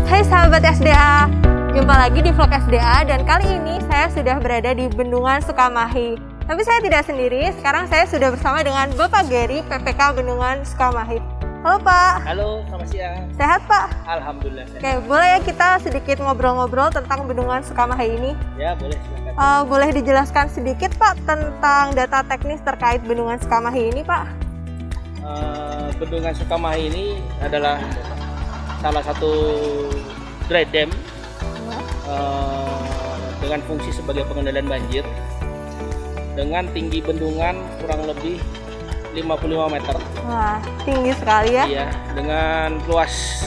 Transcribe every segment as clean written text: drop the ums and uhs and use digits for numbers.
Hai sahabat SDA, jumpa lagi di vlog SDA dan kali ini saya sudah berada di Bendungan Sukamahi. Tapi saya tidak sendiri, sekarang saya sudah bersama dengan Bapak Gary, PPK Bendungan Sukamahi. Halo Pak. Halo, selamat siang. Sehat Pak? Alhamdulillah. Oke, boleh ya kita sedikit ngobrol-ngobrol tentang Bendungan Sukamahi ini? Ya, boleh silakan. Boleh dijelaskan sedikit Pak tentang data teknis terkait Bendungan Sukamahi ini Pak? Bendungan Sukamahi ini adalah salah satu dry dam dengan fungsi sebagai pengendalian banjir dengan tinggi bendungan kurang lebih 55 meter. Wah, tinggi sekali ya. Iya, dengan luas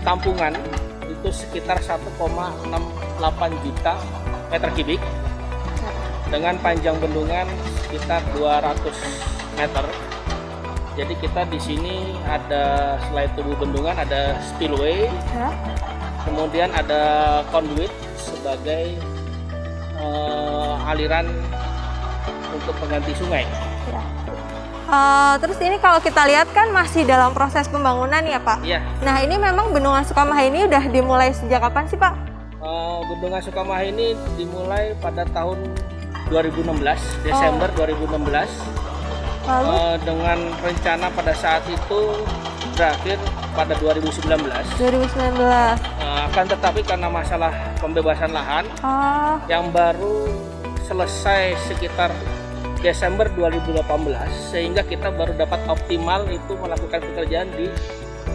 tampungan itu sekitar 1,68 juta meter kubik dengan panjang bendungan sekitar 200 meter. Jadi kita di sini ada selain tubuh bendungan ada spillway, Ya. kemudian ada conduit sebagai aliran untuk pengganti sungai. Ya. Terus ini kalau kita lihat kan masih dalam proses pembangunan ya Pak? Iya. Nah ini memang Bendungan Sukamahi ini udah dimulai sejak kapan sih Pak? Bendungan Sukamahi ini dimulai pada tahun 2016, Desember 2016. Lalu? Dengan rencana pada saat itu berakhir pada 2019. 2019. Akan tetapi karena masalah pembebasan lahan Oh, yang baru selesai sekitar Desember 2018, sehingga kita baru dapat optimal itu melakukan pekerjaan di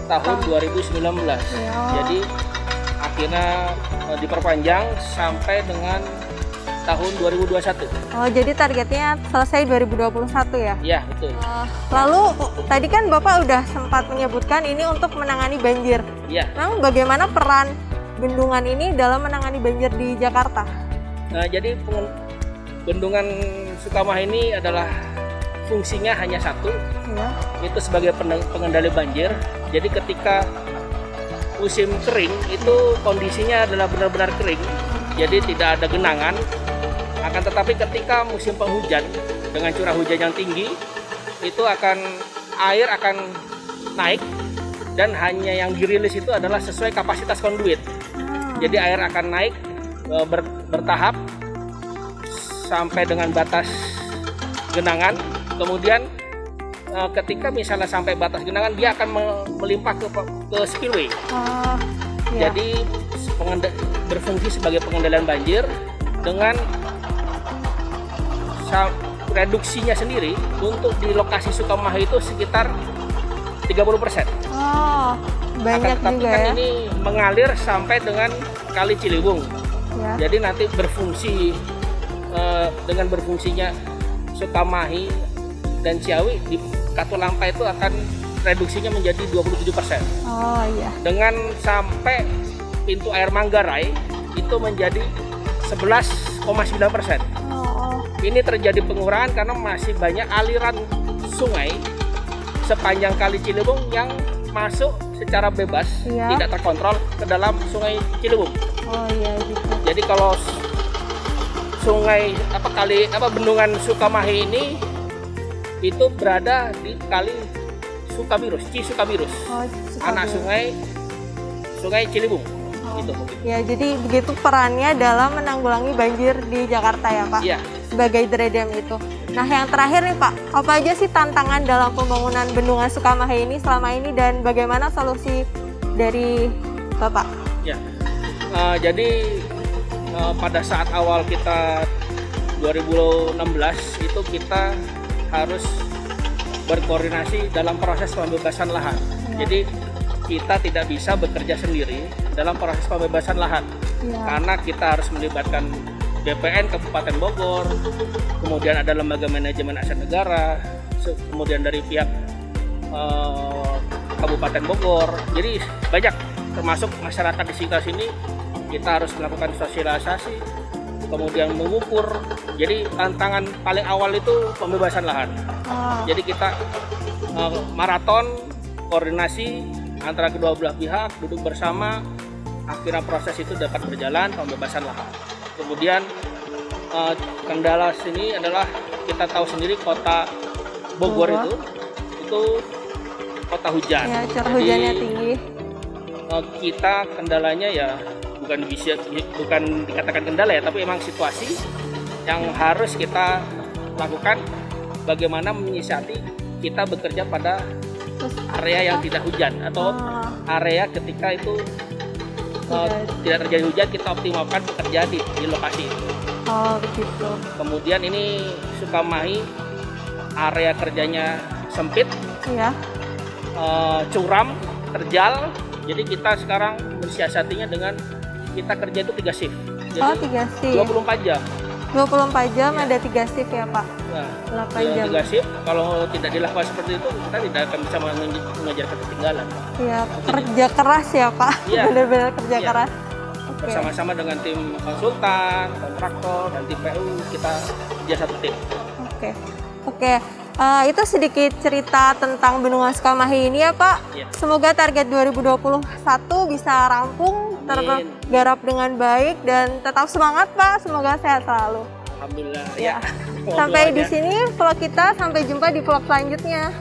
tahun 2019. Ya. Jadi akhirnya diperpanjang sampai dengan tahun 2021. Oh, jadi targetnya selesai 2021 ya? Ya, betul. Lalu tadi kan Bapak udah sempat menyebutkan ini untuk menangani banjir. Ya. Memang bagaimana peran bendungan ini dalam menangani banjir di Jakarta? Nah, jadi Bendungan Sukamahi ini adalah fungsinya hanya satu, Ya. itu sebagai pengendali banjir. Jadi ketika musim kering itu kondisinya adalah benar-benar kering, jadi tidak ada genangan. Akan tetapi ketika musim penghujan dengan curah hujan yang tinggi, itu air akan naik dan hanya yang dirilis itu adalah sesuai kapasitas konduit. Jadi air akan naik bertahap sampai dengan batas genangan. Kemudian ketika misalnya sampai batas genangan, dia akan melimpah ke spillway. Ya. Jadi berfungsi sebagai pengendalian banjir dengan reduksinya sendiri untuk di lokasi Sukamahi itu sekitar 30%. Oh, banyak Tapi juga kan ya. ini mengalir sampai dengan Kali Ciliwung. Ya. Jadi nanti berfungsi dengan berfungsinya Sukamahi dan Ciawi di Katulampa itu akan reduksinya menjadi 27%. Oh iya. Dengan sampai pintu air Manggarai itu menjadi 11,9%. Ini terjadi pengurangan karena masih banyak aliran sungai sepanjang Kali Ciliwung yang masuk secara bebas, Iya. tidak terkontrol ke dalam Sungai Ciliwung. Oh iya gitu. Jadi kalau bendungan Sukamahi ini itu berada di Kali Sukabirus, Cisukabirus, anak Sungai Ciliwung. Gitu mungkin. Ya, jadi begitu perannya dalam menanggulangi banjir di Jakarta ya Pak? Iya. Sebagai dry dam itu. Nah yang terakhir nih Pak, apa aja sih tantangan dalam pembangunan Bendungan Sukamahi ini selama ini dan bagaimana solusi dari Bapak? Ya, jadi pada saat awal kita 2016 itu kita harus berkoordinasi dalam proses pembebasan lahan. Jadi kita tidak bisa bekerja sendiri dalam proses pembebasan lahan karena kita harus melibatkan BPN Kabupaten Bogor, kemudian ada lembaga manajemen aset negara, kemudian dari pihak Kabupaten Bogor. Jadi banyak, termasuk masyarakat di sekitar sini. Kita harus melakukan sosialisasi, kemudian mengukur. Jadi tantangan paling awal itu pembebasan lahan. Jadi kita maraton koordinasi antara kedua belah pihak, duduk bersama, akhirnya proses itu dapat berjalan pembebasan lahan. Kemudian kendala sini adalah kita tahu sendiri kota Bogor itu kota hujan. Ya, curah hujannya tinggi. kita kendalanya ya bukan dikatakan kendala ya, tapi emang situasi yang harus kita lakukan. Bagaimana menyiasati kita bekerja pada area yang tidak hujan atau area ketika itu tidak terjadi hujan, kita optimalkan pekerjaan di lokasi itu. Oh begitu. Kemudian ini Sukamahi area kerjanya sempit, Iya. Curam, terjal. Jadi kita sekarang mensiasatinya dengan kita kerja itu 3 shift. Jadi 3 shift. 24 jam. 24 jam ada 3 shift ya Pak? Nah, 8 jam. 3 shift. Kalau tidak dilakukan seperti itu, kita tidak akan bisa mengejar ketertinggalan. Iya, kerja keras ya Pak? Iya. Benar-benar kerja keras. Oke. Bersama-sama dengan tim konsultan, kontraktor, dan tim PU, kita kerja satu tim. Oke. Oke. Itu sedikit cerita tentang Bendungan Sukamahi ini ya Pak. Iya. Semoga target 2021 bisa rampung, tergarap dengan baik, dan tetap semangat Pak. Semoga sehat selalu. Alhamdulillah. Ya. Sampai di sini vlog kita. Sampai jumpa di vlog selanjutnya.